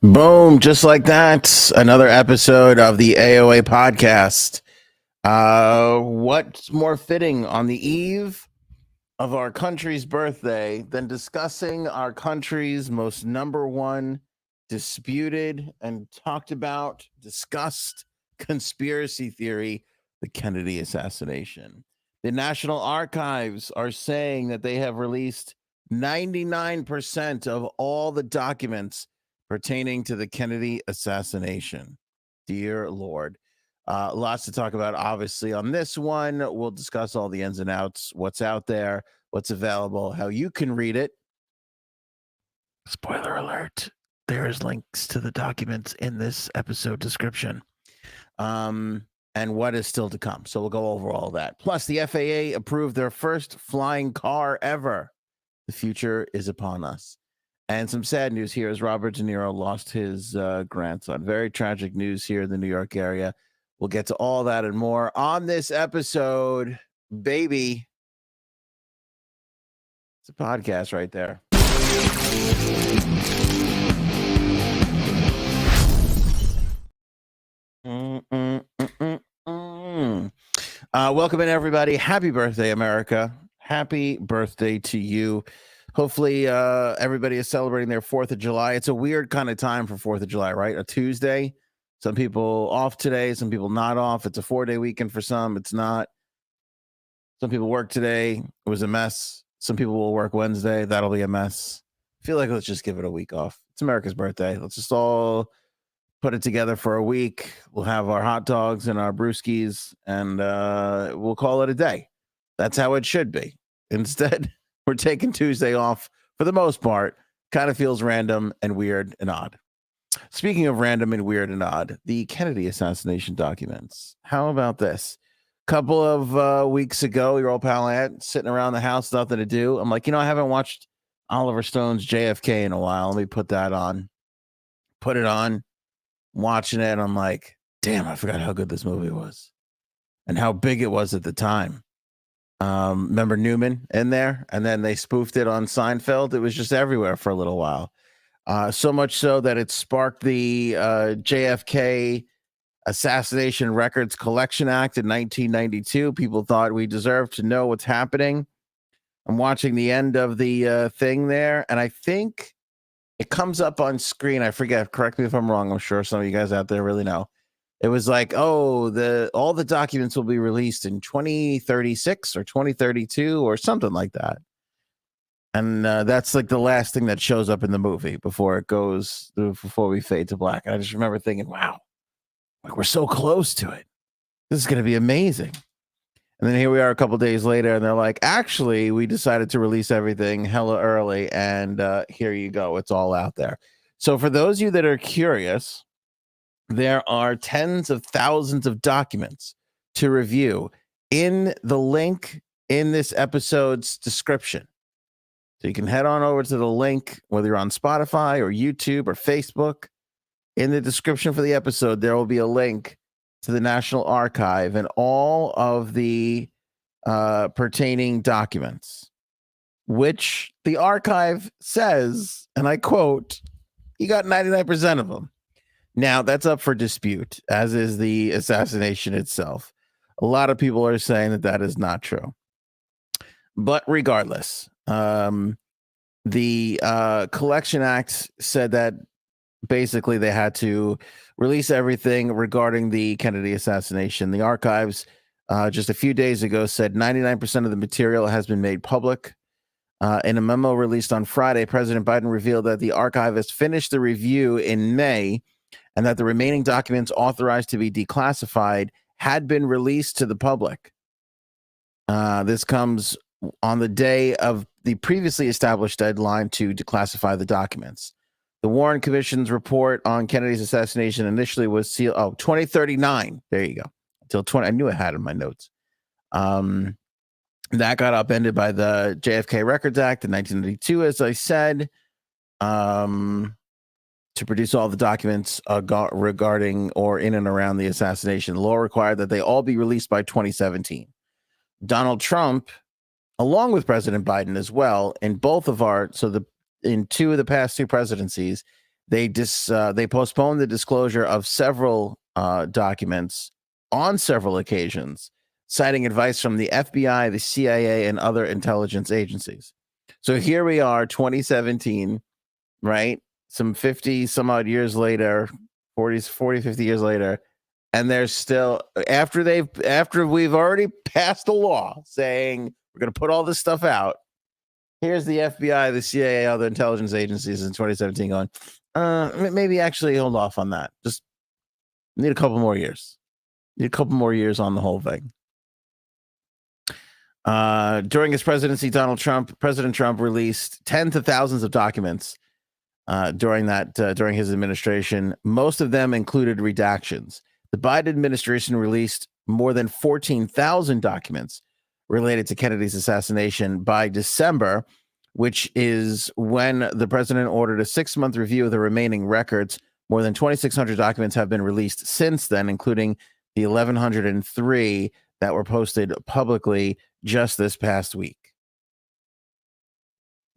Boom, just like that. Another episode of the AOA podcast. What's more fitting on the eve of our country's birthday than discussing our country's most number one disputed and talked about, discussed conspiracy theory, the Kennedy assassination? The National Archives are saying that they have released 99% of all the documents pertaining to the Kennedy assassination. Dear Lord. Lots to talk about, obviously, on this one. We'll discuss all the ins and outs, what's out there, what's available, how you can read it. Spoiler alert, there is links to the documents in this episode description. And what is still to come. So we'll go over all that. Plus, the FAA approved their first flying car ever. The future is upon us. And some sad news here as Robert De Niro lost his grandson. Very tragic news here in the New York area. We'll get to all that and more on this episode, baby. It's a podcast right there. Welcome in, everybody. Happy birthday, America. Happy birthday to you. Hopefully, everybody is celebrating their 4th of July. It's a weird kind of time for 4th of July, right? A Tuesday. Some people off today, some people not off. It's a 4-day weekend for some. It's not. Some people work today. It was a mess. Some people will work Wednesday. That'll be a mess. I feel like let's just give it a week off. It's America's birthday. Let's just all put it together for a week. We'll have our hot dogs and our brewskis, and we'll call it a day. That's how it should be. Instead, we're taking Tuesday off for the most part. Kind of feels random and weird and odd. Speaking of random and weird and odd, the Kennedy assassination documents. How about this? Couple of weeks ago, your old pal Ant sitting around the house, nothing to do. I'm like, I haven't watched Oliver Stone's JFK in a while. Let me put that on. Put it on. Watching it, I'm like, damn, I forgot how good this movie was and how big it was at the time. Remember Newman in there? And then they spoofed it on Seinfeld. It was just everywhere for a little while. So much so that it sparked the JFK Assassination Records Collection Act in 1992. People thought we deserved to know what's happening. I'm watching the end of the thing there, and I think it comes up on screen. I forget. Correct me if I'm wrong. I'm sure some of you guys out there really know. It was like, all the documents will be released in 2036 or 2032 or something like that. And that's like the last thing that shows up in the movie before we fade to black. And I just remember thinking, wow, like we're so close to it. This is going to be amazing. And then here we are a couple days later, and they're like, actually, we decided to release everything hella early. And here you go. It's all out there. So for those of you that are curious, there are tens of thousands of documents to review in the link in this episode's description. So you can head on over to the link, whether you're on Spotify or YouTube or Facebook. In the description for the episode, there will be a link to the National Archive and all of the pertaining documents, which the archive says, and I quote, you got 99% of them. Now, that's up for dispute, as is the assassination itself. A lot of people are saying that is not true. But regardless, the Collection Act said that basically they had to release everything regarding the Kennedy assassination. The archives just a few days ago said 99% of the material has been made public. In a memo released on Friday, President Biden revealed that the archivist finished the review in May and that the remaining documents authorized to be declassified had been released to the public. This comes on the day of the previously established deadline to declassify the documents. The Warren Commission's report on Kennedy's assassination initially was sealed. 2039. There you go. Until 20. I knew I had it in my notes. That got upended by the JFK Records Act in 1992, as I said, to produce all the documents regarding or in and around the assassination. The law required that they all be released by 2017. Donald Trump along with President Biden as well. In in two of the past two presidencies, they postponed the disclosure of several documents on several occasions, citing advice from the FBI, the CIA, and other intelligence agencies. So here we are, 2017, right? Some 50 some odd years later, 40, 50 years later, and they're still after we've already passed a law saying we're going to put all this stuff out. Here's the FBI, the CIA, other intelligence agencies in 2017 going, maybe actually hold off on that. Just need a couple more years. Need a couple more years on the whole thing. During his presidency, President Trump released tens of thousands of documents during his administration. Most of them included redactions. The Biden administration released more than 14,000 documents related to Kennedy's assassination by December, which is when the president ordered a 6-month review of the remaining records. More than 2,600 documents have been released since then, including the 1,103 that were posted publicly just this past week.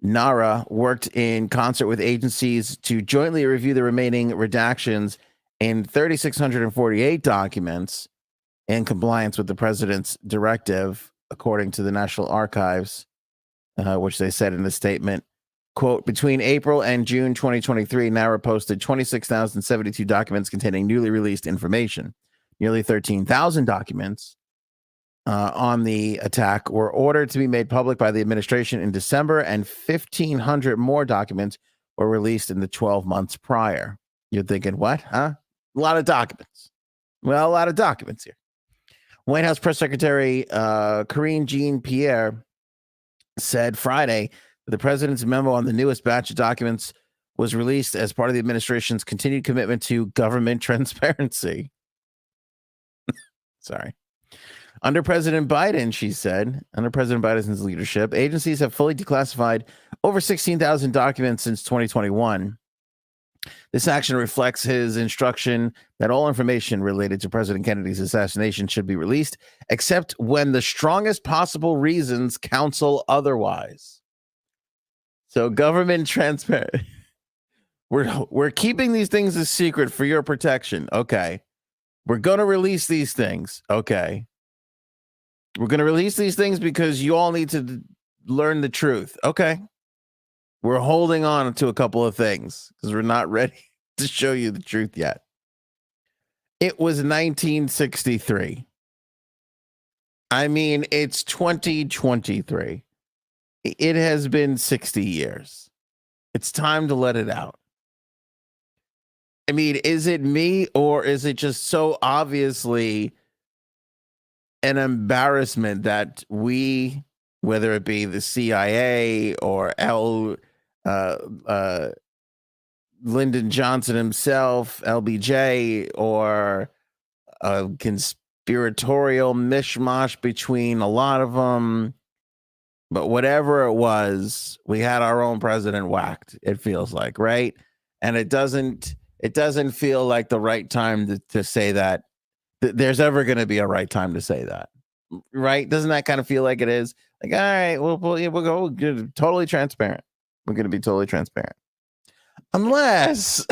NARA worked in concert with agencies to jointly review the remaining redactions in 3,648 documents in compliance with the president's directive, according to the National Archives, which they said in the statement, quote, between April and June 2023, NARA posted 26,072 documents containing newly released information. Nearly 13,000 documents on the attack were ordered to be made public by the administration in December, and 1,500 more documents were released in the 12 months prior. You're thinking, what? Huh? A lot of documents. Well, a lot of documents here. White House Press Secretary Karine Jean-Pierre said Friday that the president's memo on the newest batch of documents was released as part of the administration's continued commitment to government transparency. Sorry. Under President Biden, she said, under President Biden's leadership, agencies have fully declassified over 16,000 documents since 2021. This action reflects his instruction that all information related to President Kennedy's assassination should be released, except when the strongest possible reasons counsel otherwise. So government transparent. We're keeping these things a secret for your protection. Okay. We're going to release these things. Okay. We're going to release these things because you all need to learn the truth. Okay. We're holding on to a couple of things because we're not ready to show you the truth yet. It was 1963. I mean, it's 2023. It has been 60 years. It's time to let it out. I mean, is it me, or is it just so obviously an embarrassment that we, whether it be the CIA or Lyndon Johnson himself, LBJ, or a conspiratorial mishmash between a lot of them, but whatever it was, we had our own president whacked, it feels like, right? And it doesn't feel like the right time to say that there's ever going to be a right time to say that, right? Doesn't that kind of feel like it is? Like, all right, we'll go totally transparent. We're going to be totally transparent. Unless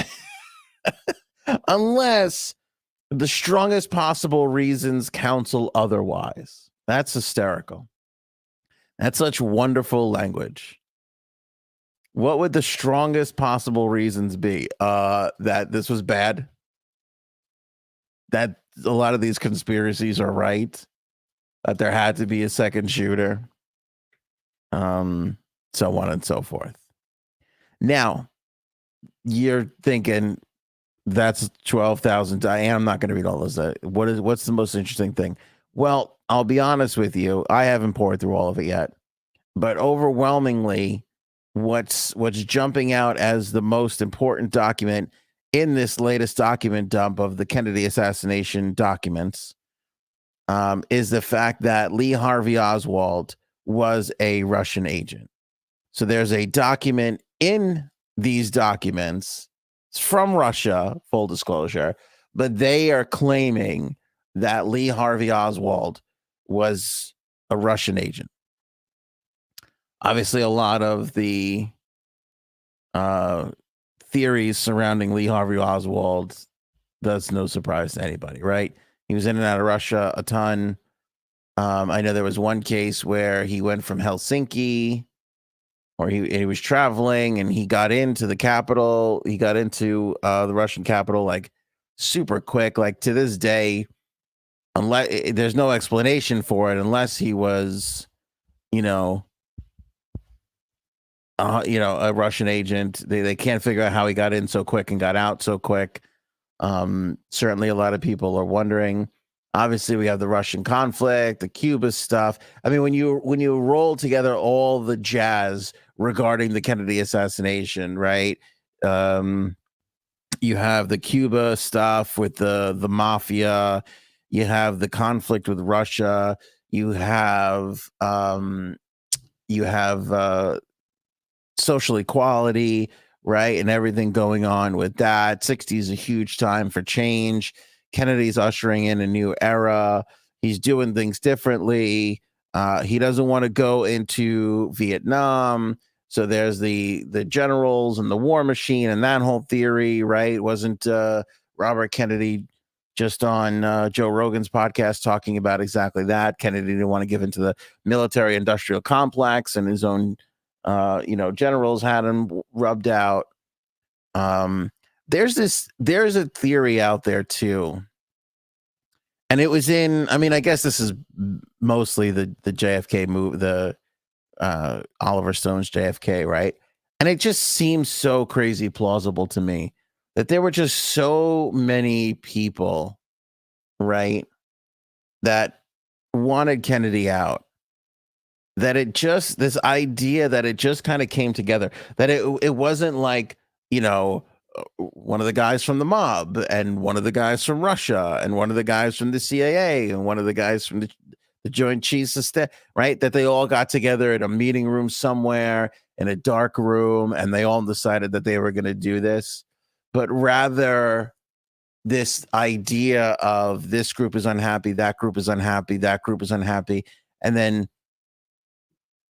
the strongest possible reasons counsel otherwise. That's hysterical. That's such wonderful language. What would the strongest possible reasons be? That this was bad? That a lot of these conspiracies are right? That there had to be a second shooter? So on and so forth. Now, you're thinking that's 12,000. I'm not going to read all those. What's the most interesting thing? Well, I'll be honest with you. I haven't poured through all of it yet, but overwhelmingly, what's jumping out as the most important document in this latest document dump of the Kennedy assassination documents is the fact that Lee Harvey Oswald was a Russian agent. So there's a document in these documents. It's from Russia, full disclosure, but they are claiming that Lee Harvey Oswald was a Russian agent. Obviously, a lot of the uh, theories surrounding Lee Harvey Oswald, that's no surprise to anybody, right? He was in and out of Russia a ton. I know there was one case where he went from Helsinki, or he was traveling, and he got into the capital. He got into the Russian capital like super quick. Like to this day, unless there's no explanation for it, unless he was, you know, a Russian agent. They can't figure out how he got in so quick and got out so quick. Certainly, a lot of people are wondering. Obviously, we have the Russian conflict, the Cuba stuff. I mean, when you roll together all the jazz regarding the Kennedy assassination, right? Um, you have the Cuba stuff with the mafia. You have the conflict with Russia. You have social equality, right? And everything going on with that. 60 is a huge time for change. Kennedy's ushering in a new era. He's doing things differently. He doesn't want to go into Vietnam. So there's the generals and the war machine and that whole theory, right? Wasn't Robert Kennedy just on Joe Rogan's podcast talking about exactly that? Kennedy didn't want to give into the military industrial complex, and his own generals had him rubbed out. There's a theory out there too, and it was in. I mean, I guess this is mostly the JFK movie, the Oliver Stone's JFK, right? And it just seems so crazy plausible to me that there were just so many people, right, that wanted Kennedy out, that this idea that it just kind of came together, that it wasn't like, one of the guys from the mob and one of the guys from Russia and one of the guys from the CIA and one of the guys from the Joint Chiefs of Staff, right? That they all got together in a meeting room somewhere in a dark room, and they all decided that they were going to do this. But rather, this idea of this group is unhappy, that group is unhappy, that group is unhappy, and then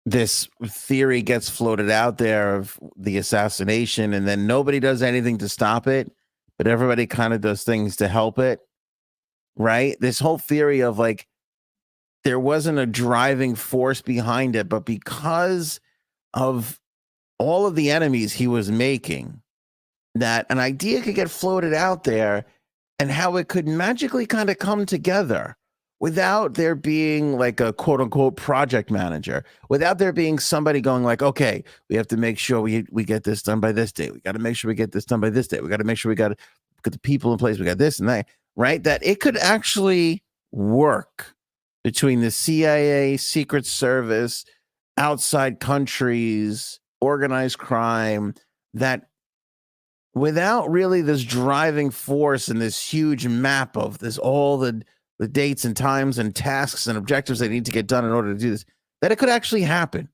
this theory gets floated out there of the assassination, and then nobody does anything to stop it, but everybody kind of does things to help it, right? This whole theory of like, there wasn't a driving force behind it, but because of all of the enemies he was making, that an idea could get floated out there, and how it could magically kind of come together without there being like a quote unquote project manager, without there being somebody going like, okay, we have to make sure we get this done by this date. We got to make sure we get this done by this date. We got to make sure we got to get the people in place. We got this and that, right? That it could actually work between the CIA, Secret Service, outside countries, organized crime, that without really this driving force and this huge map of this, all the dates and times and tasks and objectives they need to get done in order to do this, that it could actually happen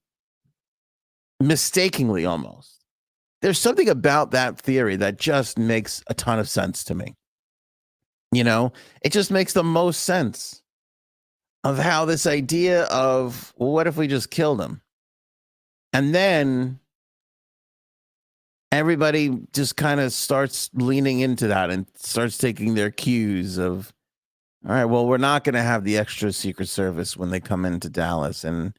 mistakenly almost. There's something about that theory that just makes a ton of sense to me. It just makes the most sense of how this idea of, well, what if we just killed him? And then everybody just kind of starts leaning into that and starts taking their cues of, all right, well, we're not going to have the extra Secret Service when they come into Dallas, and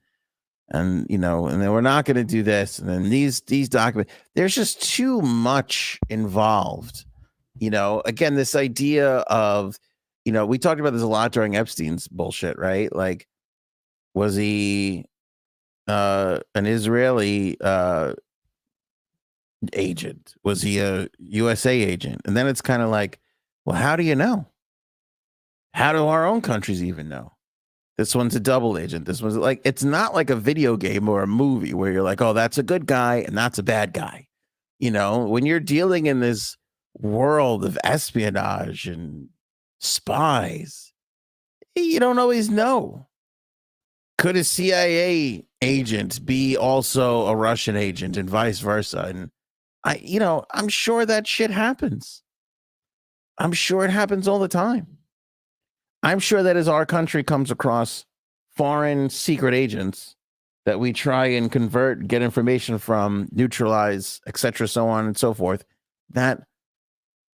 then we're not going to do this, and then these documents. There's just too much involved. Again, this idea of, we talked about this a lot during Epstein's bullshit, right? Like, was he an Israeli agent? Was he a USA agent? And then it's kind of like, well, how do you know? How do our own countries even know? This one's a double agent. This one's like, it's not like a video game or a movie where you're like, oh, that's a good guy and that's a bad guy. When you're dealing in this world of espionage and spies, you don't always know. Could a CIA agent be also a Russian agent and vice versa? And I'm sure that shit happens. I'm sure it happens all the time. I'm sure that as our country comes across foreign secret agents, that we try and convert, get information from, neutralize, etc., so on and so forth, that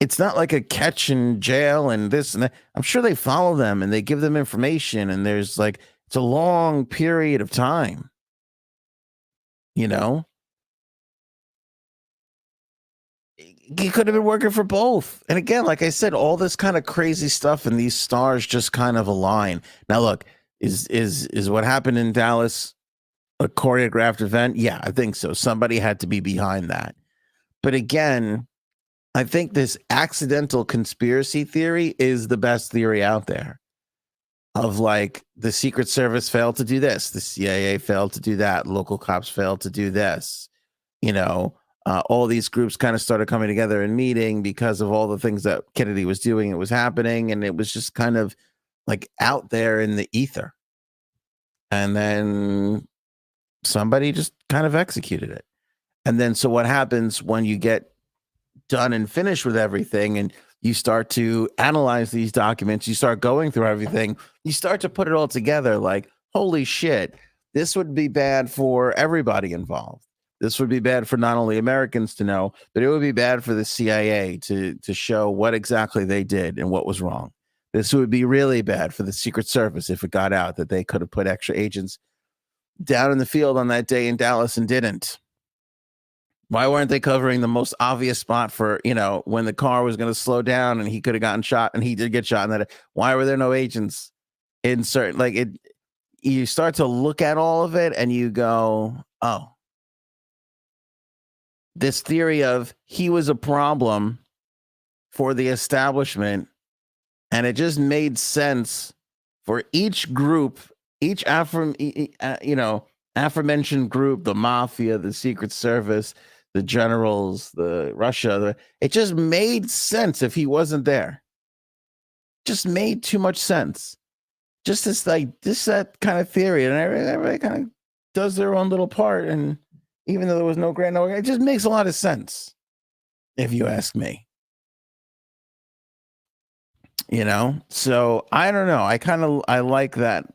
it's not like a catch in jail and this and that. I'm sure they follow them and they give them information, and there's like, it's a long period of time, you know? He could have been working for both. And again, like I said, all this kind of crazy stuff and these stars just kind of align. Now, look, is what happened in Dallas a choreographed event? Yeah, I think so. Somebody had to be behind that. But again, I think this accidental conspiracy theory is the best theory out there. Of like, the Secret Service failed to do this, the CIA failed to do that, local cops failed to do this, you know. All these groups kind of started coming together and meeting because of all the things that Kennedy was doing. It was happening, and it was just kind of like out there in the ether. And then somebody just kind of executed it. And then, so what happens when you get done and finished with everything and you start to analyze these documents, you start going through everything, you start to put it all together like, holy shit, this would be bad for everybody involved. This would be bad for not only Americans to know, but it would be bad for the CIA to show what exactly they did and what was wrong. This would be really bad for the Secret Service if it got out that they could have put extra agents down in the field on that day in Dallas and didn't. Why weren't they covering the most obvious spot for, you know, when the car was going to slow down and he could have gotten shot, and he did get shot in that? Why were there no agents in certain, like, it? You start to look at all of it and you go, oh, this theory of he was a problem for the establishment, and it just made sense for each group, each aforementioned group, the mafia, the Secret Service, the generals, the Russia. It just made sense if he wasn't there. Just made too much sense. Just this, like, that kind of theory, and everybody kind of does their own little part, and even though there was no grand, it just makes a lot of sense, if you ask me. You know, so I don't know. I like that.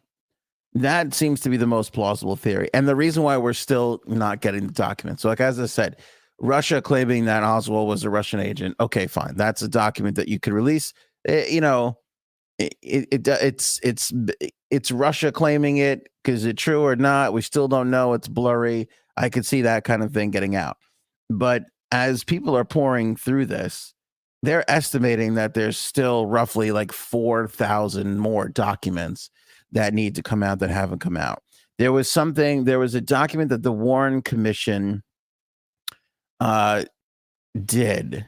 That seems to be the most plausible theory, and the reason why we're still not getting the documents. So, like, as I said, Russia claiming that Oswald was a Russian agent. Okay, fine. That's a document that you could release. It's Russia claiming it. Is it true or not? We still don't know. It's blurry. I could see that kind of thing getting out. But as people are pouring through this, they're estimating that there's still roughly like 4,000 more documents that need to come out that haven't come out. There was a document that the Warren Commission did.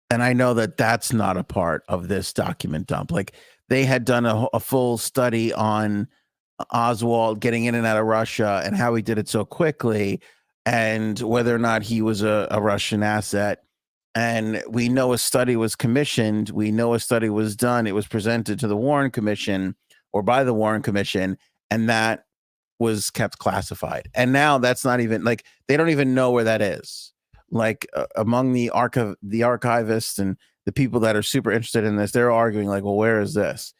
And I know that that's not a part of this document dump. Like, they had done a full study on Oswald getting in and out of Russia and how he did it so quickly, and whether or not he was a Russian asset. And we know a study was commissioned. We know a study was done. It was presented to the Warren Commission, or by the Warren Commission, and that was kept classified. And now that's not even, like, they don't even know where that is. Like, among the archivists and the people that are super interested in this, they're arguing like, well, where is this?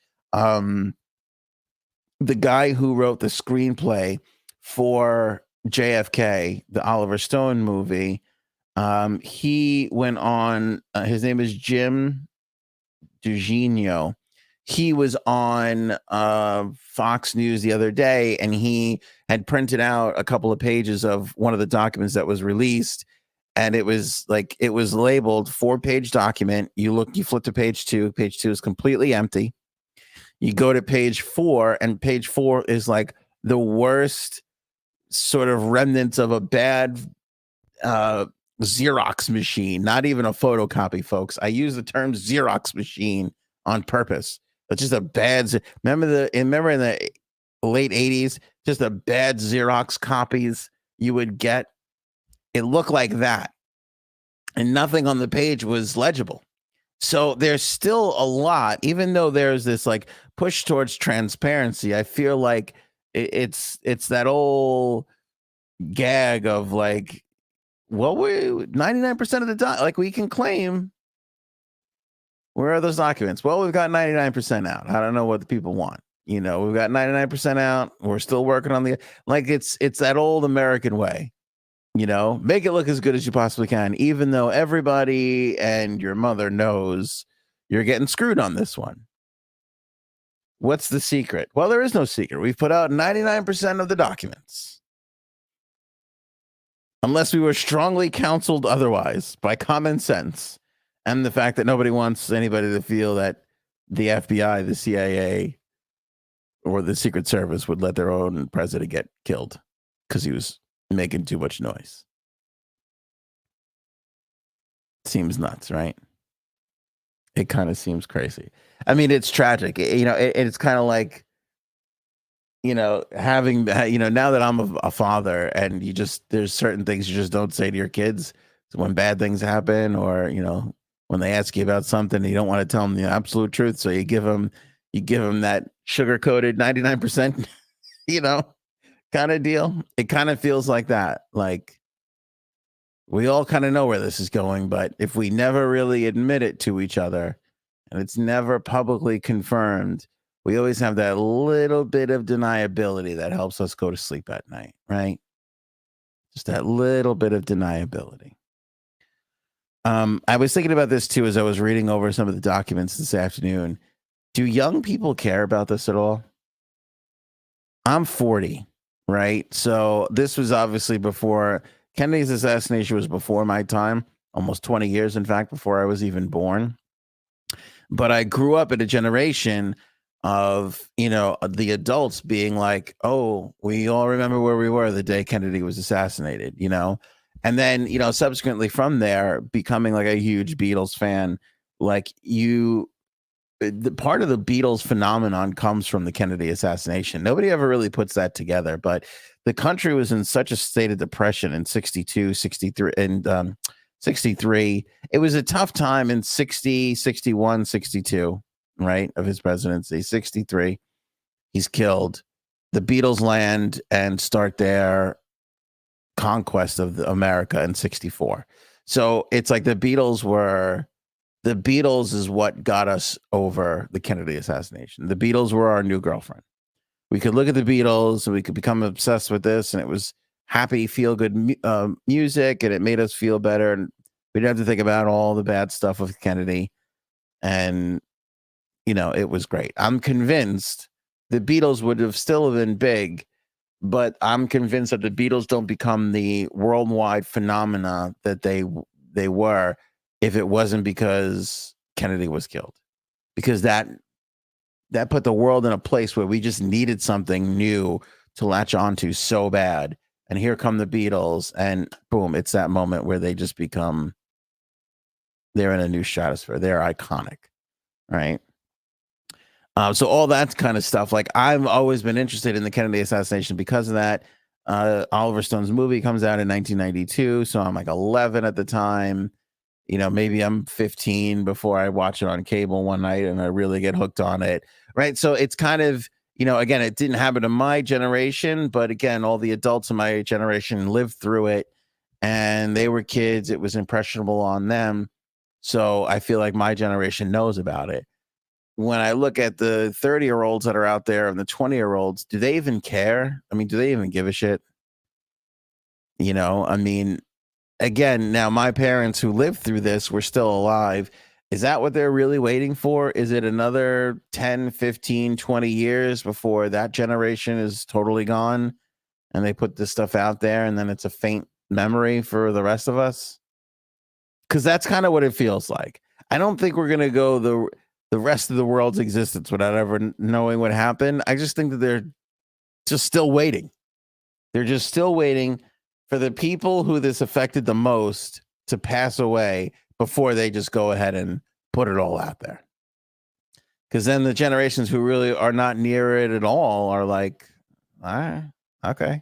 The guy who wrote the screenplay for JFK, the Oliver Stone movie, he went on, his name is Jim Dugenio. He was on Fox News the other day, and he had printed out a couple of pages of one of the documents that was released. And it was labeled 4-page document. You flip to page 2. Page 2 is completely empty. You go to page 4, and page 4 is like the worst sort of remnants of a bad Xerox machine. Not even a photocopy, folks. I use the term Xerox machine on purpose. It's just a bad. Remember in the late 80s, just the bad Xerox copies you would get. It looked like that, and nothing on the page was legible. So there's still a lot, even though there's this like push towards transparency. I feel like it's that old gag of like, well, we 99% of the time, like, we can claim, where are those documents? Well, we've got 99% out. I don't know what the people want, You know, we've got 99% out. We're still working on the like it's that old American way. You know, make it look as good as you possibly can, even though everybody and your mother knows you're getting screwed on this one. What's the secret? Well, there is no secret. We've put out 99% of the documents. Unless we were strongly counseled otherwise by common sense and the fact that nobody wants anybody to feel that the FBI, the CIA, or the Secret Service would let their own president get killed because he was making too much noise. Seems nuts, right? It kind of seems crazy. I mean, it's tragic. You know, it's kind of like, you know, having, you know, now that I'm a father and there's certain things you just don't say to your kids. So when bad things happen or, you know, when they ask you about something, you don't want to tell them the absolute truth. So you give them that sugar coated 99%, you know, kind of deal. It kind of feels like that. Like we all kind of know where this is going, but if we never really admit it to each other and it's never publicly confirmed, we always have that little bit of deniability that helps us go to sleep at night, right? Just that little bit of deniability. I was thinking about this too as I was reading over some of the documents this afternoon. Do young people care about this at all? I'm 40, right? So this was obviously before Kennedy's assassination was before my time, almost 20 years, in fact, before I was even born. But I grew up in a generation of, you know, the adults being like, oh, we all remember where we were the day Kennedy was assassinated, you know? And then, you know, subsequently from there, becoming like a huge Beatles fan, like the part of the Beatles phenomenon comes from the Kennedy assassination. Nobody ever really puts that together, but the country was in such a state of depression in 62, 63, and 63. It was a tough time in 60, 61, 62, right, of his presidency. 63, he's killed. The Beatles land and start their conquest of America in 64. So it's like the Beatles is what got us over the Kennedy assassination. The Beatles were our new girlfriend. We could look at the Beatles and we could become obsessed with this, and it was happy, feel good music, and it made us feel better. And we didn't have to think about all the bad stuff with Kennedy. And, you know, it was great. I'm convinced the Beatles would have still been big, but I'm convinced that the Beatles don't become the worldwide phenomena that they were if it wasn't because Kennedy was killed. Because that put the world in a place where we just needed something new to latch onto so bad. And here come the Beatles, and boom, it's that moment where they just become, they're in a new stratosphere. They're iconic, right? So all that kind of stuff, like I've always been interested in the Kennedy assassination because of that. Oliver Stone's movie comes out in 1992, so I'm like 11 at the time. You know, maybe I'm 15 before I watch it on cable one night and I really get hooked on it, right? So it's kind of, you know, again, it didn't happen to my generation, but again, all the adults in my generation lived through it and they were kids. It was impressionable on them. So I feel like my generation knows about it. When I look at the 30-year-olds that are out there and the 20-year-olds, do they even care? I mean, do they even give a shit? You know, I mean, again, now my parents who lived through this were still alive. Is that what they're really waiting for? Is it another 10, 15, 20 years before that generation is totally gone and they put this stuff out there and then it's a faint memory for the rest of us? Because that's kind of what it feels like. I don't think we're going to go the rest of the world's existence without ever knowing what happened. I just think that they're just still waiting. They're just still waiting for the people who this affected the most to pass away before they just go ahead and put it all out there. Because then the generations who really are not near it at all are like, all right, okay.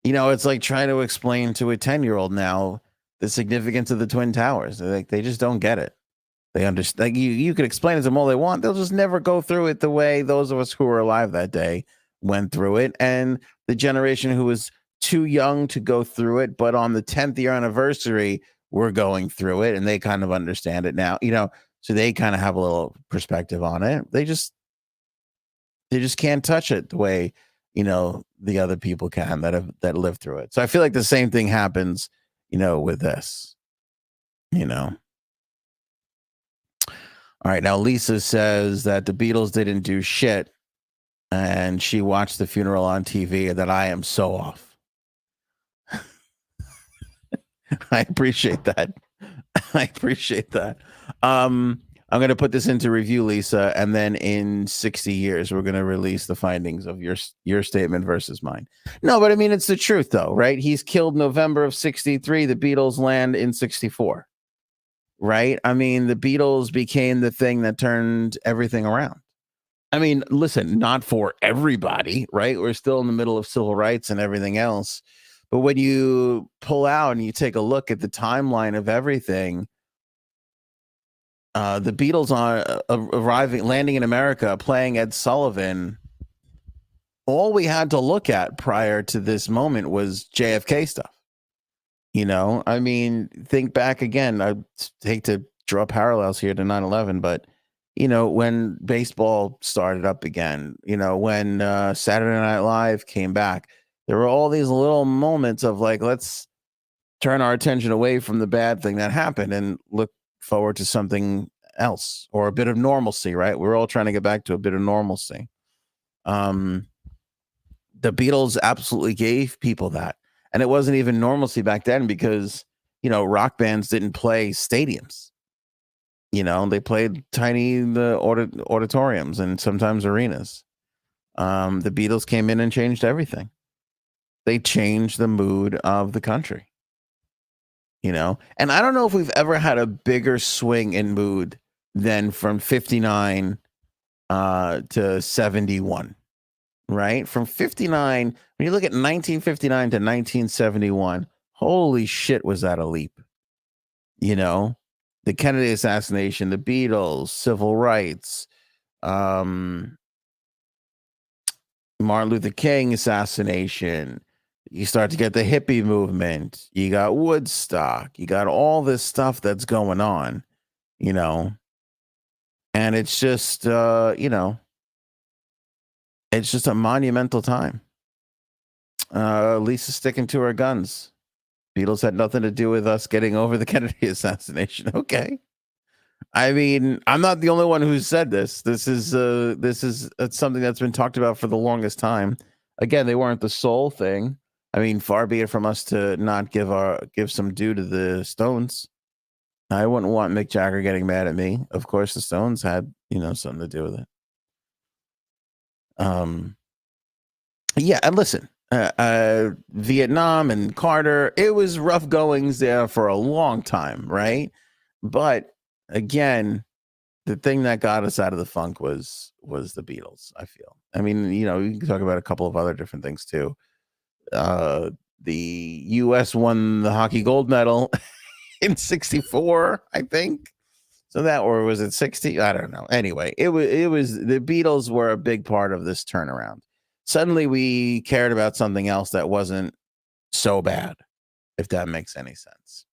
You know, it's like trying to explain to a 10-year-old now the significance of the Twin Towers. They just don't get it. They understand. Like you could explain it to them all they want. They'll just never go through it the way those of us who were alive that day went through it. And the generation who was too young to go through it, but on the 10th year anniversary, we're going through it and they kind of understand it now, you know, so they kind of have a little perspective on it. They just, They just can't touch it the way, the other people can that live through it. So I feel like the same thing happens, with this, you know. All right, now Lisa says that the Beatles didn't do shit and she watched the funeral on TV and that I am so off. I appreciate that. I appreciate that. I'm going to put this into review, Lisa, and then in 60 years, we're going to release the findings of your statement versus mine. No, but I mean, it's the truth, though, right? He's killed November of 63. The Beatles land in 64, right? I mean, the Beatles became the thing that turned everything around. I mean, listen, not for everybody, right? We're still in the middle of civil rights and everything else. But when you pull out and you take a look at the timeline of everything, the Beatles landing in America, playing Ed Sullivan, all we had to look at prior to this moment was JFK stuff. I mean, think back again. I hate to draw parallels here to 9/11, but when baseball started up again, when Saturday Night Live came back, there were all these little moments of like, let's turn our attention away from the bad thing that happened and look forward to something else or a bit of normalcy, right? We're all trying to get back to a bit of normalcy. The Beatles absolutely gave people that. And it wasn't even normalcy back then because, rock bands didn't play stadiums. They played tiny auditoriums and sometimes arenas. The Beatles came in and changed everything. They changed the mood of the country. And I don't know if we've ever had a bigger swing in mood than from 59 to 71, right? From 59, when you look at 1959 to 1971, holy shit, was that a leap? The Kennedy assassination, the Beatles, civil rights, Martin Luther King assassination. You start to get the hippie movement. You got Woodstock. You got all this stuff that's going on, and it's just, it's just a monumental time. Lisa's sticking to her guns. Beatles had nothing to do with us getting over the Kennedy assassination. Okay. I mean, I'm not the only one who said this. This is something that's been talked about for the longest time. Again, they weren't the sole thing. I mean, far be it from us to not give some due to the Stones. I wouldn't want Mick Jagger getting mad at me. Of course, the Stones had, something to do with it. Yeah, and listen, Vietnam and Carter, it was rough goings there for a long time, right? But again, the thing that got us out of the funk was the Beatles, I feel. I mean, you can talk about a couple of other different things too. The U.S. won the hockey gold medal in 64, I think. So that, or was it 60? I don't know. Anyway, it was the Beatles were a big part of this turnaround. Suddenly we cared about something else that wasn't so bad, if that makes any sense.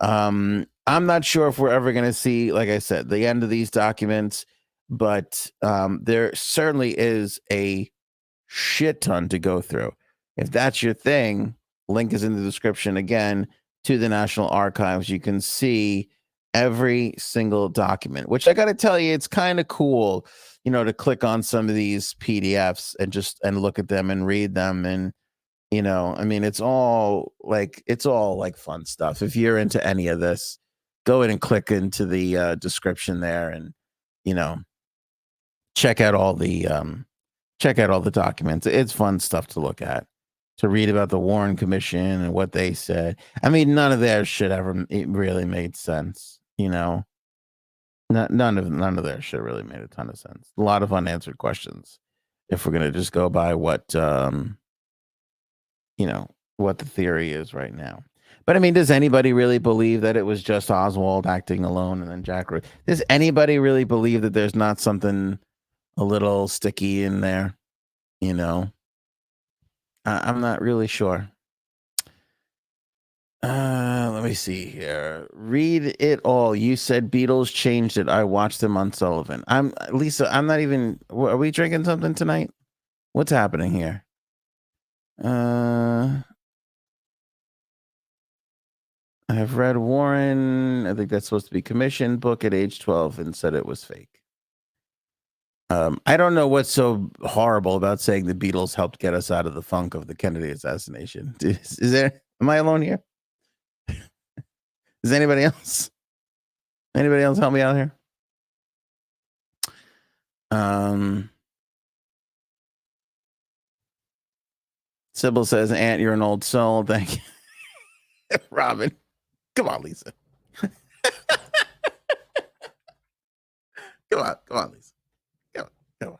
I'm not sure if we're ever going to see, like I said, the end of these documents, but there certainly is a shit ton to go through. If that's your thing, link is in the description again to the National Archives. You can see every single document, which I got to tell you, it's kind of cool, to click on some of these PDFs and look at them and read them. And, I mean, it's all like fun stuff. If you're into any of this, go ahead and click into the description there and, check out all the documents. It's fun stuff to look at, to read about the Warren Commission and what they said. I mean, none of their shit ever really made sense, None of their shit really made a ton of sense. A lot of unanswered questions. If we're gonna just go by what what the theory is right now. But I mean, does anybody really believe that it was just Oswald acting alone and then Jack? Does anybody really believe that there's not something a little sticky in there? I'm not really sure. Let Let me see here. Read it all. You said Beatles changed it. I watched them on Sullivan. Lisa. I'm not even. Are we drinking something tonight? What's happening here? I have read Warren. I think that's supposed to be commissioned book at age 12 and said it was fake. I don't know what's so horrible about saying the Beatles helped get us out of the funk of the Kennedy assassination. Is there? Am I alone here? Is anybody else? Anybody else help me out here? Sybil says, Aunt, you're an old soul. Thank you. Robin. Come on, Lisa. Come on, Lisa. Come on.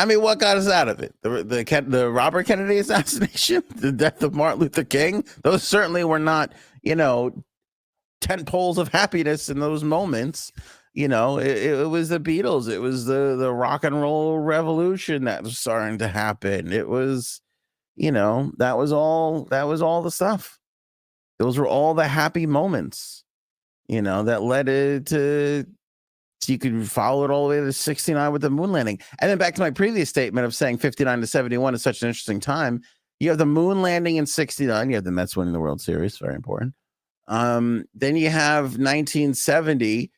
I mean, what got us out of it? The Robert Kennedy assassination, the death of Martin Luther King. Those certainly were not, 10 poles of happiness in those moments. It was the Beatles. It was the rock and roll revolution that was starting to happen. It was, that was all the stuff. Those were all the happy moments, that led it to, so you could follow it all the way to 69 with the moon landing. And then back to my previous statement of saying 59 to 71 is such an interesting time. You have the moon landing in 69. You have the Mets winning the World Series. Very important. Then you have 1970,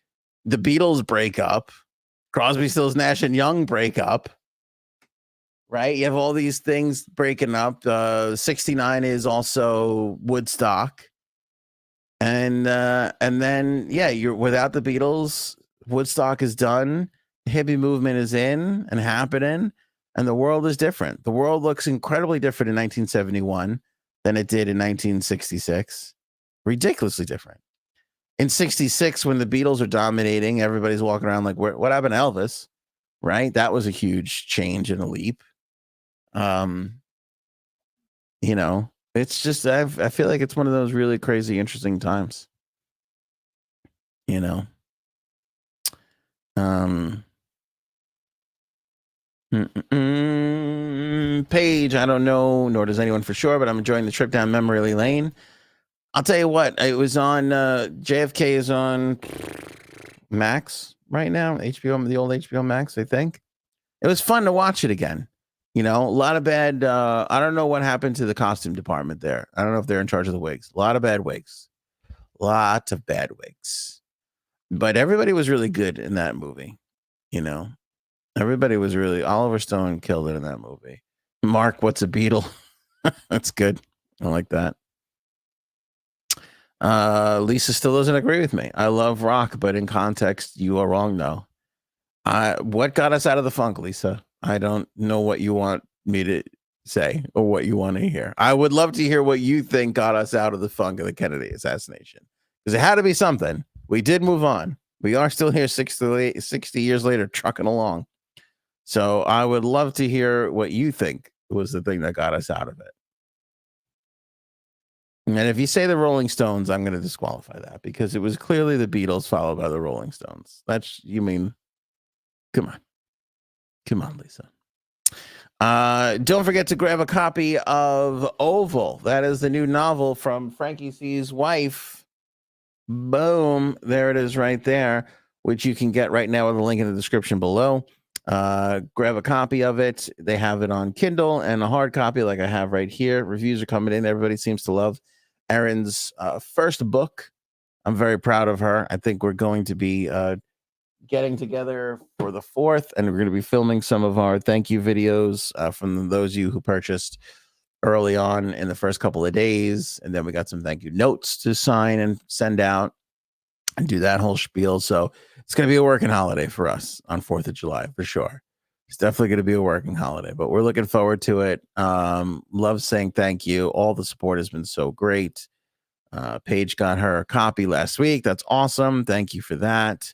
the Beatles break up, Crosby, Stills, Nash and Young break up, right? You have all these things breaking up. 69 is also Woodstock. And then, you're without the Beatles, Woodstock is done. The hippie movement is in and happening. And the world is different. The world looks incredibly different in 1971 than it did in 1966. Ridiculously different. In 66, when the Beatles are dominating, everybody's walking around like, what happened to Elvis? Right? That was a huge change and a leap. It's just, I feel like it's one of those really crazy, interesting times. Paige, I don't know, nor does anyone for sure, but I'm enjoying the trip down memory lane. I'll tell you what, it was on JFK is on Max right now, HBO, the old HBO Max, I think. It was fun to watch it again. A lot of bad, I don't know what happened to the costume department there. I don't know if they're in charge of the wigs. A lot of bad wigs. Lots of bad wigs. But everybody was really good in that movie. Everybody was really, Oliver Stone killed it in that movie. Mark, what's a Beatle? That's good. I like that. Lisa still doesn't agree with me. I love rock, but in context, you are wrong, though. What got us out of the funk, Lisa? I don't know what you want me to say or what you want to hear. I would love to hear what you think got us out of the funk of the Kennedy assassination, because it had to be something. We did move on. We are still here 60 years later, trucking along. So I would love to hear what you think was the thing that got us out of it. And if you say the Rolling Stones, I'm going to disqualify that, because it was clearly the Beatles followed by the Rolling Stones. Come on, Lisa. Don't forget to grab a copy of Oval. That is the new novel from Frankie C's wife. Boom. There it is right there, which you can get right now with a link in the description below. Grab a copy of it. They have it on Kindle and a hard copy like I have right here. Reviews are coming in. Everybody seems to love Erin's first book. I'm very proud of her. I think we're going to be getting together for the 4th, and we're going to be filming some of our thank you videos from those of you who purchased early on in the first couple of days. And then we got some thank you notes to sign and send out and do that whole spiel. So it's going to be a working holiday for us on 4th of July for sure. It's definitely going to be a working holiday, but we're looking forward to it. Love saying thank you. All the support has been so great. Paige got her a copy last week. That's awesome. Thank you for that.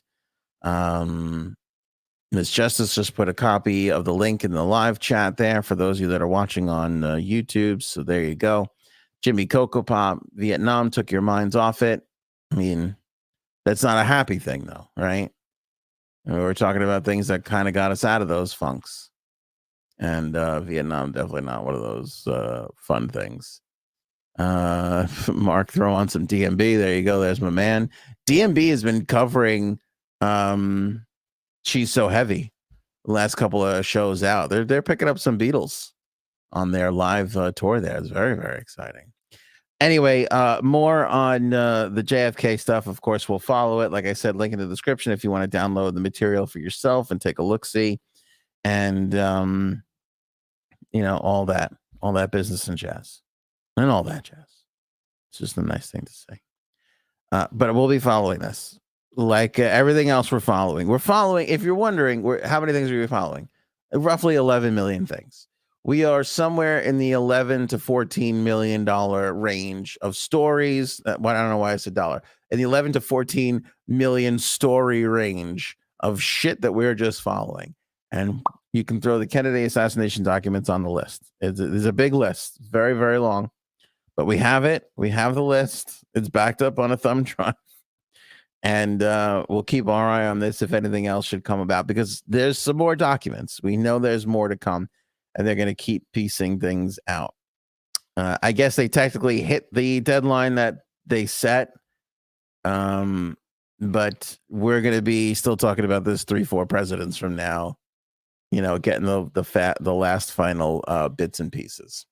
Ms. Justice just put a copy of the link in the live chat there for those of you that are watching on YouTube. So there you go. Jimmy Coco Pop, Vietnam took your minds off it. I mean, that's not a happy thing though, right? We're talking about things that kind of got us out of those funks. And Vietnam, definitely not one of those fun things. Mark, throw on some DMB. There you go. There's my man. DMB has been covering She's So Heavy the last couple of shows out. They're picking up some Beatles on their live tour there. It's very, very exciting. Anyway, more on the JFK stuff. Of course, we'll follow it. Like I said, link in the description if you want to download the material for yourself and take a look-see. And, all that business and jazz. And all that jazz. It's just a nice thing to say. But we'll be following this. Like everything else we're following. We're following, if you're wondering, how many things are we following? Roughly 11 million things. We are somewhere in the 11 to $14 million range of stories. I don't know why I said dollar. In the 11 to 14 million story range of shit that we're just following. And you can throw the Kennedy assassination documents on the list. It's a big list. It's very, very long. But we have it. We have the list. It's backed up on a thumb drive. And we'll keep our eye on this if anything else should come about, because there's some more documents. We know there's more to come, and they're going to keep piecing things out. I guess they technically hit the deadline that they set, but we're going to be still talking about this 3-4 presidents from now, getting the last final bits and pieces.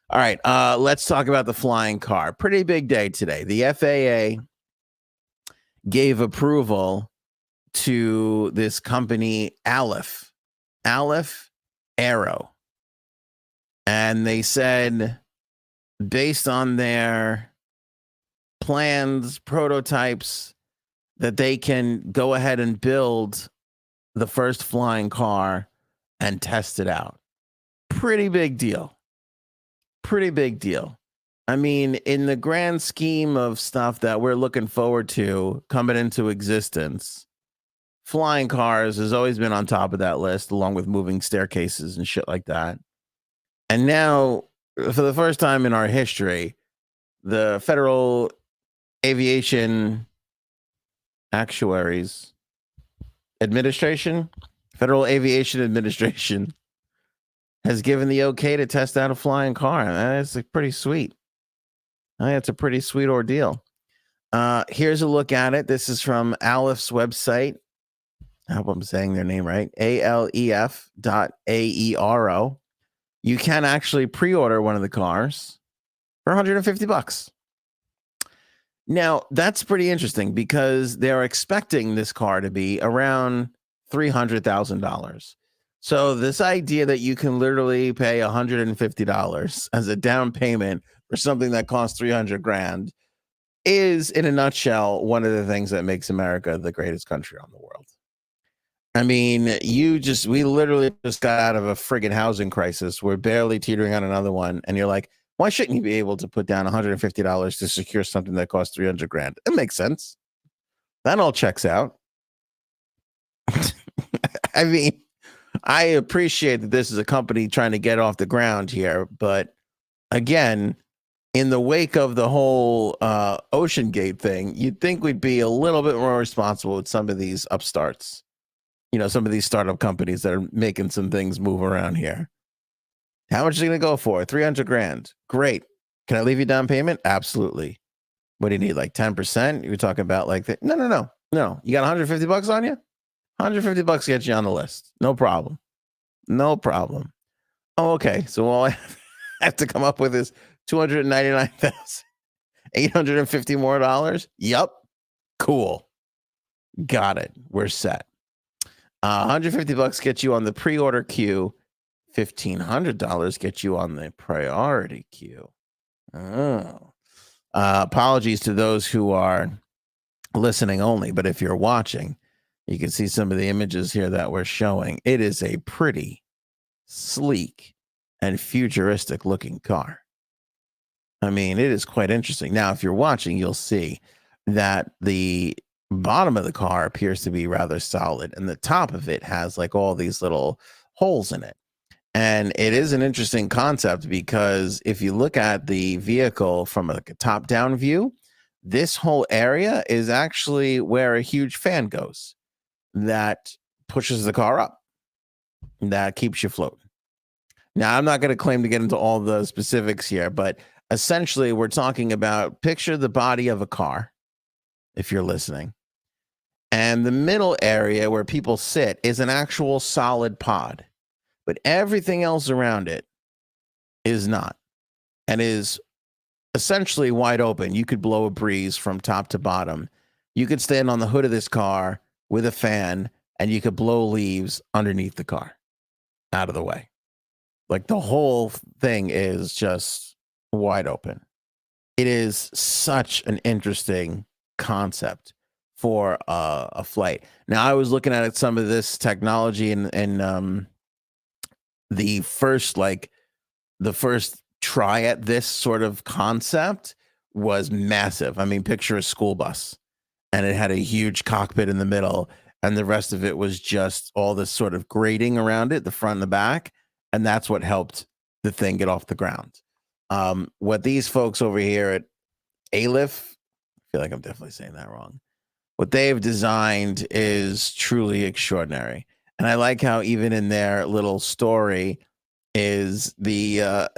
All right, let's talk about the flying car. Pretty big day today. The FAA gave approval to this company, Aleph Aero. And they said, based on their plans, prototypes, that they can go ahead and build the first flying car and test it out. Pretty big deal. Pretty big deal. I mean, in the grand scheme of stuff that we're looking forward to coming into existence, flying cars has always been on top of that list, along with moving staircases and shit like that. And now, for the first time in our history, the Federal Aviation Administration has given the okay to test out a flying car. That's pretty sweet. I think it's a pretty sweet ordeal. Here's a look at it. This is from Aleph's website. I hope I'm saying their name right. ALEF.AERO. You can actually pre-order one of the cars for $150. Now, that's pretty interesting because they're expecting this car to be around $300,000. So this idea that you can literally pay $150 as a down payment for something that costs $300,000 is, in a nutshell, one of the things that makes America the greatest country on the world. I mean, we literally just got out of a friggin' housing crisis. We're barely teetering on another one. And you're like, why shouldn't you be able to put down $150 to secure something that costs $300,000? It makes sense. That all checks out. I mean, I appreciate that this is a company trying to get off the ground here, but again, in the wake of the whole Ocean Gate thing, you'd think we'd be a little bit more responsible with some of these upstarts. Some of these startup companies that are making some things move around here. How much is it going to go for? $300,000. Great. Can I leave you down payment? Absolutely. What do you need? Like 10%? You're talking about like that? No. You got $150 on you? $150 gets you on the list. No problem. Oh, okay. So all I have to come up with is $299,850 more dollars. Yep. Cool. Got it. We're set. $150 gets you on the pre-order queue. $1,500 gets you on the priority queue. Oh. Apologies to those who are listening only, but if you're watching, you can see some of the images here that we're showing. It is a pretty sleek and futuristic looking car. I mean, it is quite interesting. Now, if you're watching, you'll see that the bottom of the car appears to be rather solid, and the top of it has like all these little holes in it. And it is an interesting concept because if you look at the vehicle from a top-down view, this whole area is actually where a huge fan goes that pushes the car up, that keeps you floating. Now, I'm not going to claim to get into all the specifics here, but Essentially, we're talking about picture the body of a car, if you're listening. And the middle area where people sit is an actual solid pod, but everything else around it is not and is essentially wide open. You could blow a breeze from top to bottom. You could stand on the hood of this car with a fan and you could blow leaves underneath the car out of the way. Like the whole thing is just wide open. It is such an interesting concept for a flight. Now, I was looking at some of this technology and the first try at this sort of concept was massive. I mean, picture a school bus, and it had a huge cockpit in the middle, and the rest of it was just all this sort of grating around it, the front and the back, and that's what helped the thing get off the ground. What these folks over here at Aleph, I feel like I'm definitely saying that wrong. What they've designed is truly extraordinary. And I like how even in their little story is the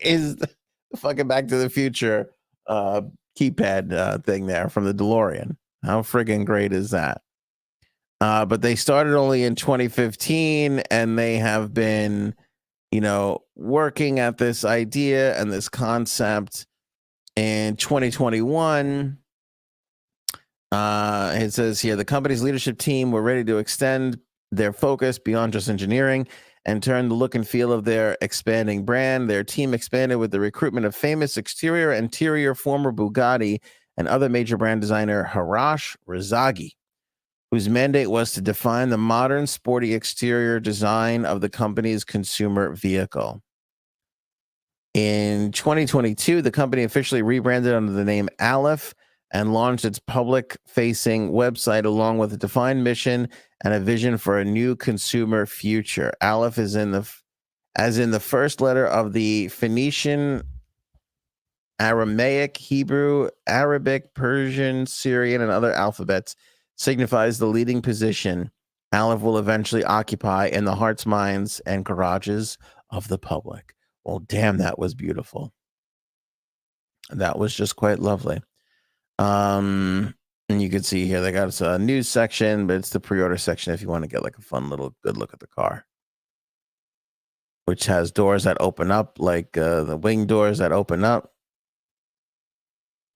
is the fucking Back to the Future keypad thing there from the DeLorean. How friggin' great is that? But they started only in 2015 and they have been, working at this idea and this concept in 2021. It says here the company's leadership team were ready to extend their focus beyond just engineering and turn the look and feel of their expanding brand. Their team expanded with the recruitment of famous exterior and interior former Bugatti and other major brand designer Harash Razagi, whose mandate was to define the modern sporty exterior design of the company's consumer vehicle. In 2022, the company officially rebranded under the name Aleph and launched its public-facing website along with a defined mission and a vision for a new consumer future. Aleph is as in the first letter of the Phoenician, Aramaic, Hebrew, Arabic, Persian, Syrian, and other alphabets, signifies the leading position Aleph will eventually occupy in the hearts, minds, and garages of the public. Well, damn, that was beautiful. That was just quite lovely. And you can see here they got a news section, but it's the pre-order section if you want to get like a fun little good look at the car, which has doors that open up, like the wing doors that open up.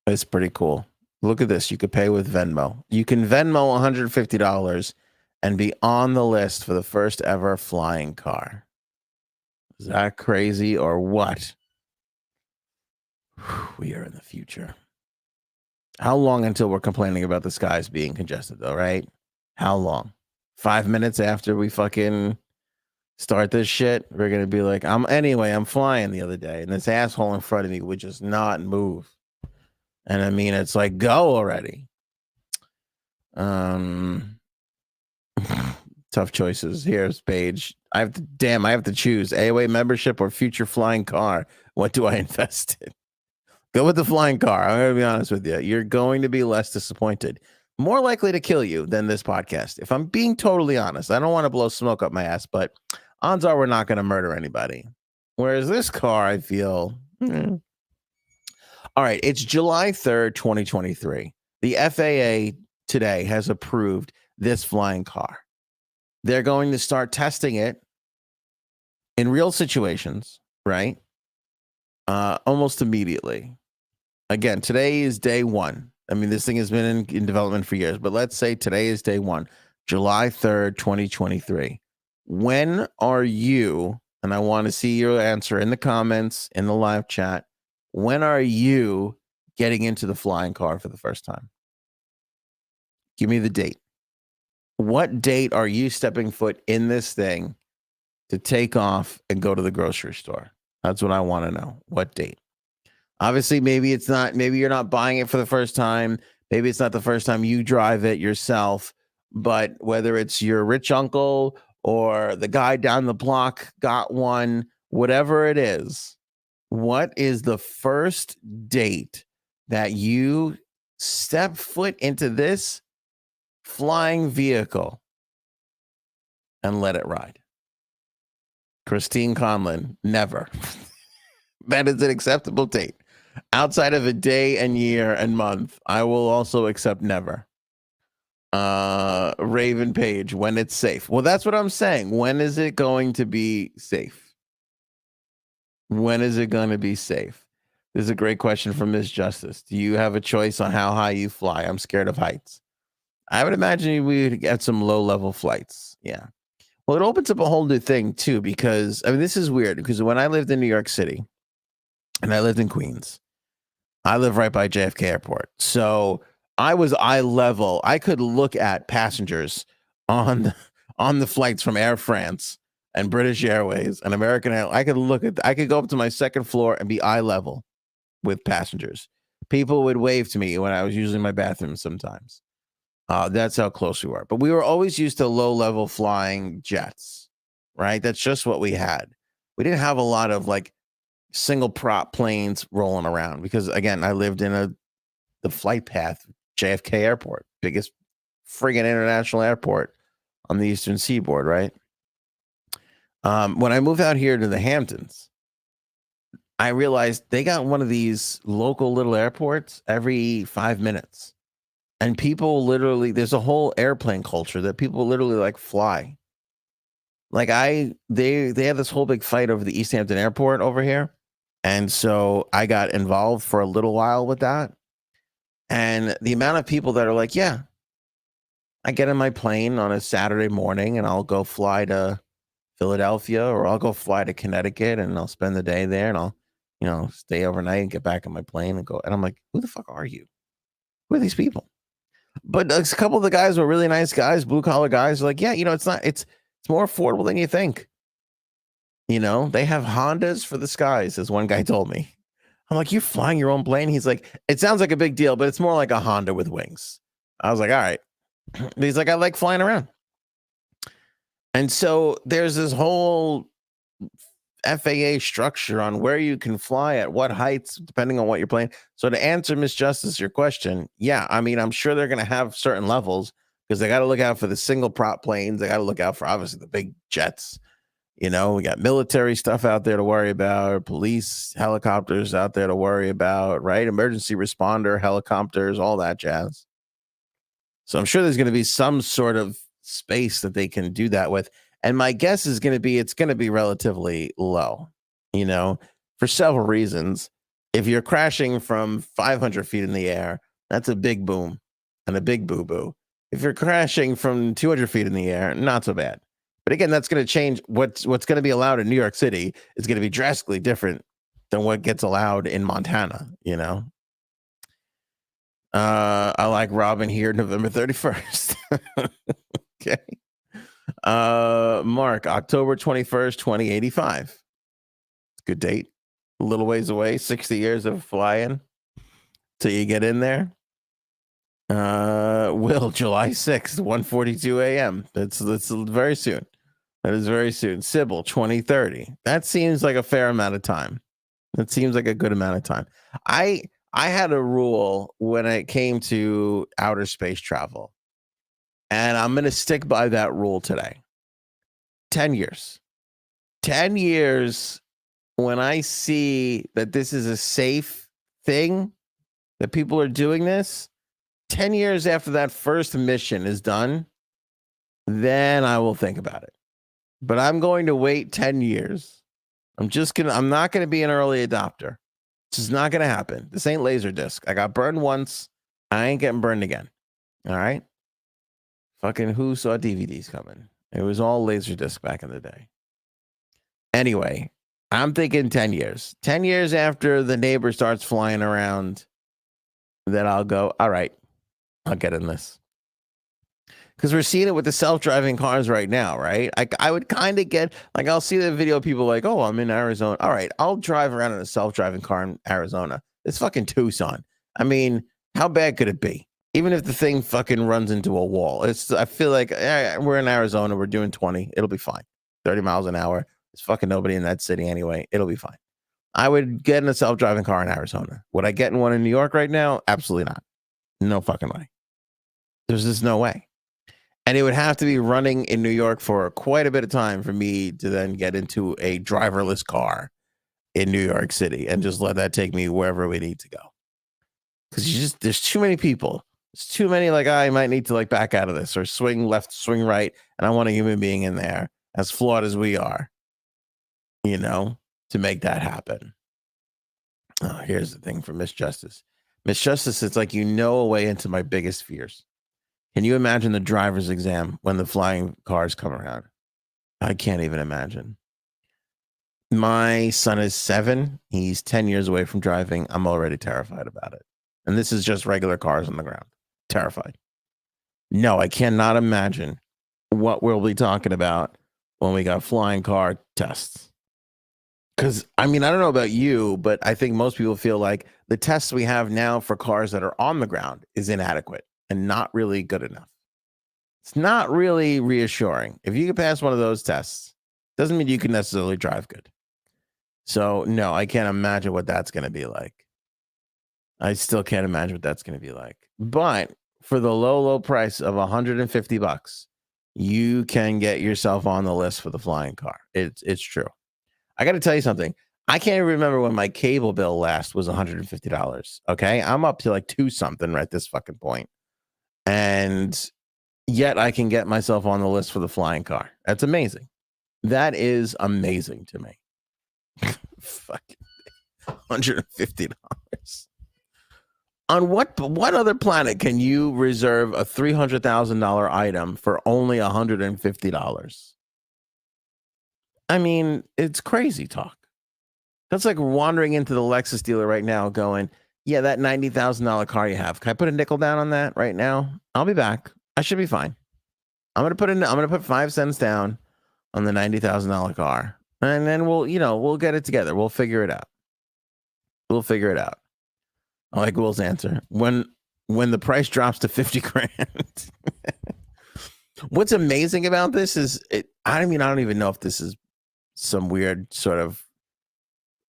It's pretty cool. Look at this. You could pay with Venmo. You can Venmo $150 and be on the list for the first ever flying car. Is that crazy or what? We are in the future. How long until we're complaining about the skies being congested, though, right? How long? 5 minutes after we fucking start this shit, we're going to be like, I'm flying the other day, and this asshole in front of me would just not move. And I mean, it's like, go already. Tough choices. Here's Paige. I have to choose AOA membership or future flying car. What do I invest in? Go with the flying car. I'm going to be honest with you. You're going to be less disappointed. More likely to kill you than this podcast. If I'm being totally honest, I don't want to blow smoke up my ass, but odds are we're not going to murder anybody. Whereas this car, I feel... All right, it's July 3rd, 2023. The FAA today has approved this flying car. They're going to start testing it in real situations, right? Almost immediately. Again, today is day one. I mean, this thing has been in development for years, but let's say today is day one, July 3rd, 2023. When are you, and I want to see your answer in the comments, in the live chat, when are you getting into the flying car for the first time? Give me the date. What date are you stepping foot in this thing to take off and go to the grocery store? That's what I want to know. What date? Obviously, maybe you're not buying it for the first time. Maybe it's not the first time you drive it yourself, but whether it's your rich uncle or the guy down the block got one, whatever it is, what is the first date that you step foot into this flying vehicle and let it ride? Christine Conlon, never. That is an acceptable date. Outside of a day and year and month, I will also accept never. Raven Page, when it's safe. Well, that's what I'm saying. When is it going to be safe? When is it going to be safe? This is a great question from Miss Justice. Do you have a choice on how high you fly? I'm scared of heights. I would imagine we would get some low level flights. Yeah. Well, it opens up a whole new thing too, because I mean, this is weird because when I lived in New York City and I lived in Queens, I live right by JFK Airport. So I was eye level. I could look at passengers on the flights from Air France and British Airways and American Airlines. I could go up to my second floor and be eye level with passengers. People would wave to me when I was using my bathroom sometimes. That's how close we were. But we were always used to low level flying jets, right? That's just what we had. We didn't have a lot of like single prop planes rolling around because, again, I lived in the flight path, JFK Airport, biggest friggin' international airport on the Eastern Seaboard, right? When I moved out here to the Hamptons, I realized they got one of these local little airports every 5 minutes. And people literally, there's a whole airplane culture that people literally like fly. Like they had this whole big fight over the East Hampton Airport over here. And so I got involved for a little while with that. And the amount of people that are like, yeah, I get in my plane on a Saturday morning and I'll go fly to Philadelphia or I'll go fly to Connecticut and I'll spend the day there and I'll, stay overnight and get back on my plane and go. And I'm like, who the fuck are you? Who are these people? But a couple of the guys were really nice guys, blue collar guys. Like, yeah, it's more affordable than you think. They have Hondas for the skies, as one guy told me. I'm like, you're flying your own plane? He's like, it sounds like a big deal, but it's more like a Honda with wings. I was like, all right. He's like, I like flying around. And so there's this whole FAA structure on where you can fly at what heights, depending on what you're playing. So to answer Miss Justice, your question, yeah, I mean, I'm sure they're going to have certain levels because they got to look out for the single prop planes. They got to look out for obviously the big jets. We got military stuff out there to worry about, police helicopters out there to worry about, right? Emergency responder helicopters, all that jazz. So I'm sure there's going to be some sort of space that they can do that with. And my guess is going to be, it's going to be relatively low, for several reasons. If you're crashing from 500 feet in the air, that's a big boom and a big boo-boo. If you're crashing from 200 feet in the air, not so bad. But again, that's going to change. What's going to be allowed in New York City is going to be drastically different than what gets allowed in Montana, I like Robin here, November 31st. Okay. Mark, October 21st, 2085. Good date. A little ways away, 60 years of flying till you get in there. Will, July 6th, 1:42 a.m. That's very soon. That is very soon. Sybil, 2030. That seems like a fair amount of time. That seems like a good amount of time. I had a rule when it came to outer space travel, and I'm going to stick by that rule today. 10 years. 10 years when I see that this is a safe thing, that people are doing this, 10 years after that first mission is done, then I will think about it. But I'm going to wait 10 years. I'm not going to be an early adopter. This is not going to happen. This ain't Laserdisc. I got burned once. I ain't getting burned again. All right? Fucking who saw DVDs coming? It was all Laserdisc back in the day. Anyway, I'm thinking 10 years. 10 years after the neighbor starts flying around, then I'll go, all right, I'll get in this. Because we're seeing it with the self-driving cars right now, right? I would kind of get, I'll see the video of people like, oh, I'm in Arizona. All right, I'll drive around in a self-driving car in Arizona. It's fucking Tucson. I mean, how bad could it be? Even if the thing fucking runs into a wall. I feel like we're in Arizona. We're doing 20. It'll be fine. 30 miles an hour. There's fucking nobody in that city anyway. It'll be fine. I would get in a self-driving car in Arizona. Would I get in one in New York right now? Absolutely not. No fucking way. There's just no way. And it would have to be running in New York for quite a bit of time for me to then get into a driverless car in New York City and just let that take me wherever we need to go. Because there's too many people. There's too many, like, I might need to like back out of this or swing left, swing right. And I want a human being in there, as flawed as we are, to make that happen. Oh, here's the thing for Miss Justice. Miss Justice, it's like a way into my biggest fears. Can you imagine the driver's exam when the flying cars come around? I can't even imagine. My son is 7. He's 10 years away from driving. I'm already terrified about it. And this is just regular cars on the ground. Terrified. No, I cannot imagine what we'll be talking about when we got flying car tests. Because, I don't know about you, but I think most people feel like the tests we have now for cars that are on the ground is inadequate and not really good enough. It's not really reassuring. If you can pass one of those tests, doesn't mean you can necessarily drive good. So, no, I can't imagine what that's going to be like. I still can't imagine what that's going to be like. But for the low price of $150, you can get yourself on the list for the flying car. It's true. I got to tell you something. I can't even remember when my cable bill last was $150. Okay, I'm up to like 2 something right this fucking point, and yet I can get myself on the list for the flying car. That's amazing. That is amazing to me. Fucking $150. On what other planet can you reserve a $300,000 item for only $150? It's crazy talk. That's like wandering into the Lexus dealer right now going, yeah, that $90,000 car you have. Can I put a nickel down on that right now? I'll be back. I should be fine. I'm going to put 5 cents down on the $90,000 car. And then we'll get it together. We'll figure it out. I like Will's answer. When the price drops to 50 grand. What's amazing about this is I don't even know if this is some weird sort of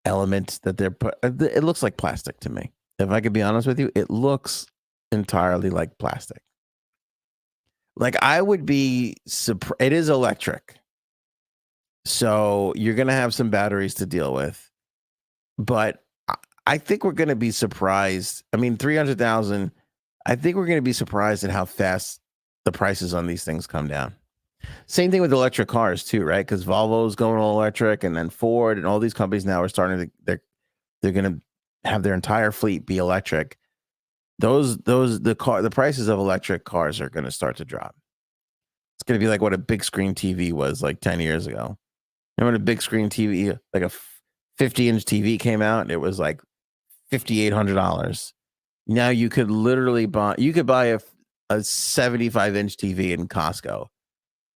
element that they're put. It looks like plastic to me. If I could be honest with you, it looks entirely like plastic. Like I would be surprised. It is electric. So you're going to have some batteries to deal with, but I think we're going to be surprised. 300,000. I think we're going to be surprised at how fast the prices on these things come down. Same thing with electric cars too, right? Because Volvo's going all electric, and then Ford and all these companies now are starting to they're going to have their entire fleet be electric. The prices of electric cars are going to start to drop. It's going to be like what a big screen TV was like 10 years ago. Remember when a big screen TV, like a 50-inch TV came out, and it was like $5,800. Now you could literally buy a 75-inch TV in Costco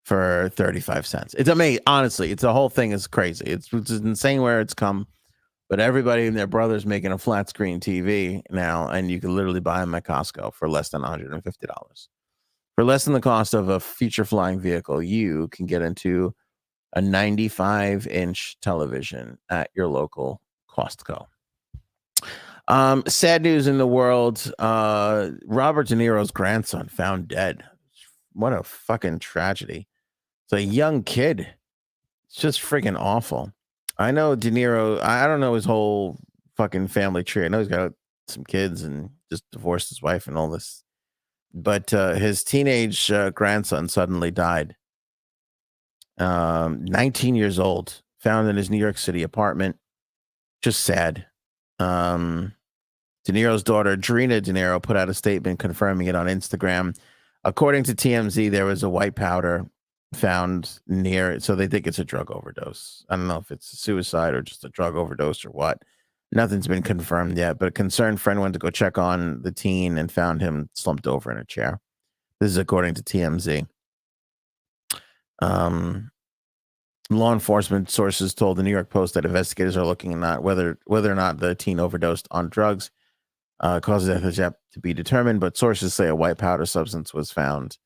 for 35 cents. It's amazing. Honestly, the whole thing is crazy. It's insane where it's come. But everybody and their brother's making a flat screen TV now, and you can literally buy them at Costco for less than $150. For less than the cost of a feature flying vehicle, you can get into a 95-inch television at your local Costco. Sad news in the world. Robert De Niro's grandson found dead. What a fucking tragedy. It's a young kid. It's just freaking awful. I know De Niro. I don't know his whole fucking family tree. I know he's got some kids and just divorced his wife and all this. But his teenage grandson suddenly died. 19 years old, found in his New York City apartment. Just sad. De Niro's daughter, Drina De Niro, put out a statement confirming it on Instagram. According to TMZ, there was a white powder found near, so they think it's a drug overdose. I don't know if it's a suicide or just a drug overdose or what. Nothing's been confirmed yet, but a concerned friend went to go check on the teen and found him slumped over in a chair. This is according to TMZ. Law enforcement sources told the New York Post that investigators are looking at whether or not the teen overdosed on drugs. Cause of death is yet to be determined, but sources say a white powder substance was found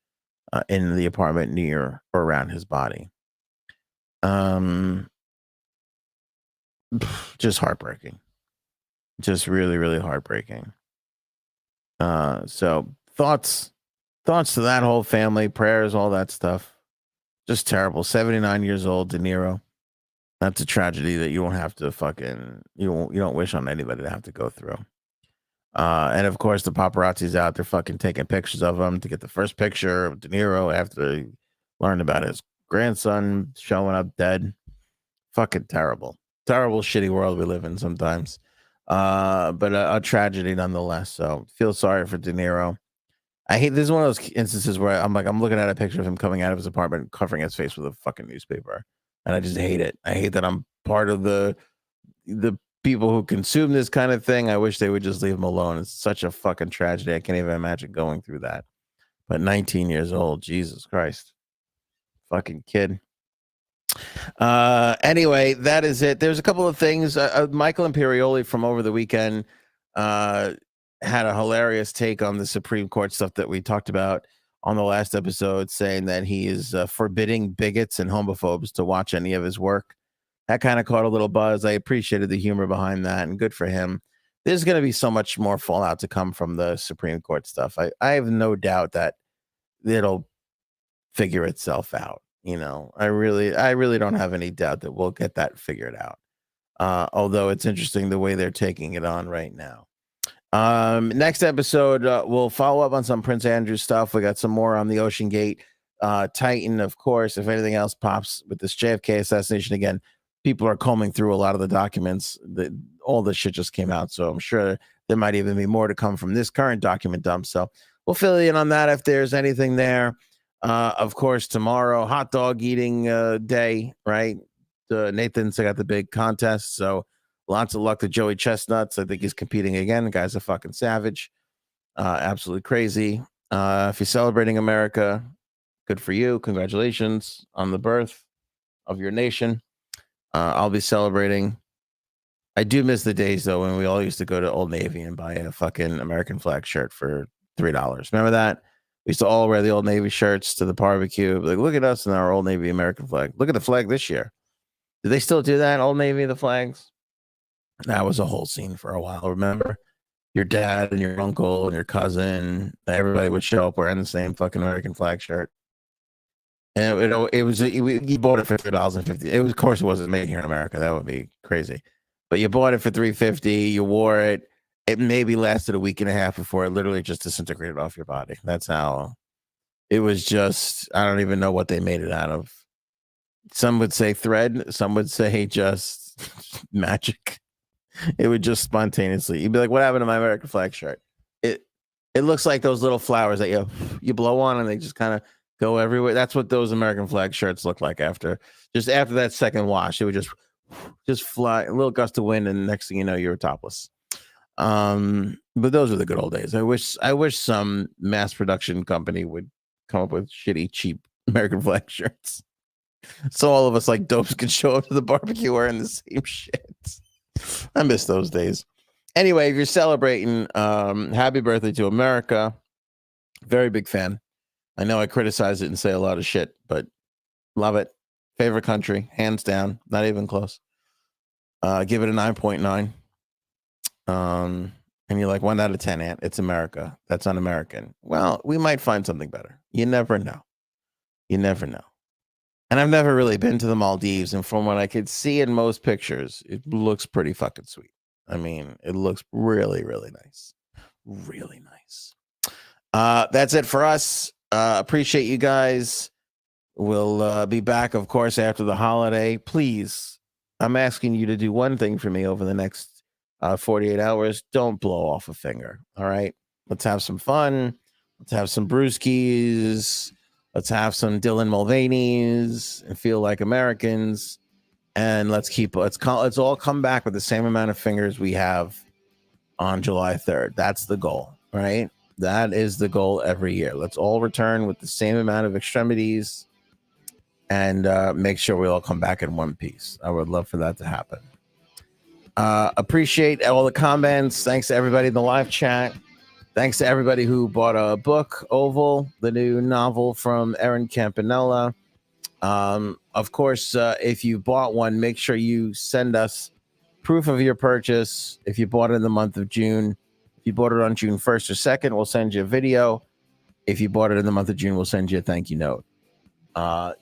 in the apartment near or around his body. Just heartbreaking. Just really, really heartbreaking. So thoughts to that whole family, prayers, all that stuff. Just terrible. 79 years old, De Niro. That's a tragedy that you don't have to you don't wish on anybody to have to go through. And of course, the paparazzi's out there fucking taking pictures of him to get the first picture of De Niro after he learned about his grandson showing up dead. Fucking terrible, shitty world we live in sometimes. But a tragedy nonetheless. So feel sorry for De Niro. I hate this is one of those instances where I'm looking at a picture of him coming out of his apartment, covering his face with a fucking newspaper, and I just hate it. I hate that I'm part of the people who consume this kind of thing. I wish they would just leave him alone. It's such a fucking tragedy. I can't even imagine going through that. But 19 years old, Jesus Christ, fucking kid. Anyway, that is it. There's a couple of things. Michael Imperioli from over the weekend had a hilarious take on the Supreme Court stuff that we talked about on the last episode, saying that he is forbidding bigots and homophobes to watch any of his work. That kind of caught a little buzz. I appreciated the humor behind that, and good for him. There's going to be so much more fallout to come from the Supreme Court stuff. I have no doubt that it'll figure itself out. You know, I really don't have any doubt that we'll get that figured out. Although it's interesting the way they're taking it on right now. Next episode, we'll follow up on some Prince Andrew stuff. We got some more on the Ocean Gate, Titan, of course. If anything else pops with this JFK assassination again, people are combing through a lot of the documents. All this shit just came out, so I'm sure there might even be more to come from this current document dump. So we'll fill you in on that if there's anything there. Of course, tomorrow, hot dog eating day, right? Nathan's got the big contest, so lots of luck to Joey Chestnuts. I think he's competing again. The guy's a fucking savage. Absolutely crazy. If you're celebrating America, good for you. Congratulations on the birth of your nation. I'll be celebrating. I do miss the days, though, when we all used to go to Old Navy and buy a fucking American flag shirt for $3. Remember that? We used to all wear the Old Navy shirts to the barbecue. Like, look at us in our Old Navy American flag. Look at the flag this year. Do they still do that? Old Navy, the flags? That was a whole scene for a while. Remember? Your dad and your uncle and your cousin, everybody would show up wearing the same fucking American flag shirt. And you bought it for $3.50. It was, of course, it wasn't made here in America. That would be crazy. But you bought it for $3.50. You wore it. It maybe lasted a week and a half before it literally just disintegrated off your body. That's how it was. Just, I don't even know what they made it out of. Some would say thread. Some would say just magic. It would just spontaneously. You'd be like, "What happened to my American flag shirt?" It looks like those little flowers that you blow on and they just kind of go everywhere. That's what those American flag shirts look like after that second wash. It would just fly, a little gust of wind, and next thing you know, you're topless. But those are the good old days. I wish some mass production company would come up with shitty, cheap American flag shirts, so all of us like dopes can show up to the barbecue wearing the same shit. I miss those days. Anyway, if you're celebrating, happy birthday to America. Very big fan. I know I criticize it and say a lot of shit, but love it. Favorite country, hands down, not even close. Give it a 9.9. And you're like, 1 out of 10, Ant. It's America. That's un-American. Well, we might find something better. You never know. You never know. And I've never really been to the Maldives, and from what I could see in most pictures, it looks pretty fucking sweet. I mean, it looks really, really nice. Really nice. That's it for us. Appreciate you guys. We'll be back, of course, after the holiday. Please, I'm asking you to do one thing for me over the next 48 hours. Don't blow off a finger. All right. Let's have some fun. Let's have some brewskis. Let's have some Dylan Mulvaney's and feel like Americans. And let's all come back with the same amount of fingers we have on July 3rd. That's the goal, right? That is the goal every year. Let's all return with the same amount of extremities and make sure we all come back in one piece. I would love for that to happen. Appreciate all the comments. Thanks to everybody in the live chat. Thanks to everybody who bought a book, Oval, the new novel from Erin Campanella. Of course, if you bought one, make sure you send us proof of your purchase. If you bought it in the month of June, if you bought it on June 1st or 2nd, we'll send you a video. If you bought it in the month of June, we'll send you a thank you note.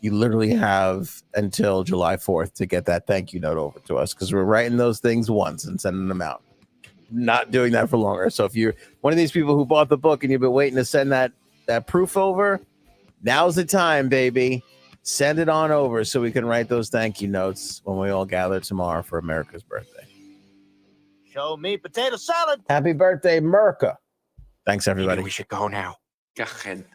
you literally have until July 4th to get that thank you note over to us, because we're writing those things once and sending them out. Not doing that for longer. So if you're one of these people who bought the book and you've been waiting to send that proof over, now's the time, baby. Send it on over so we can write those thank you notes when we all gather tomorrow for America's birthday. Show me potato salad. Happy birthday, Merca. Thanks, everybody. Maybe we should go now. Go ahead.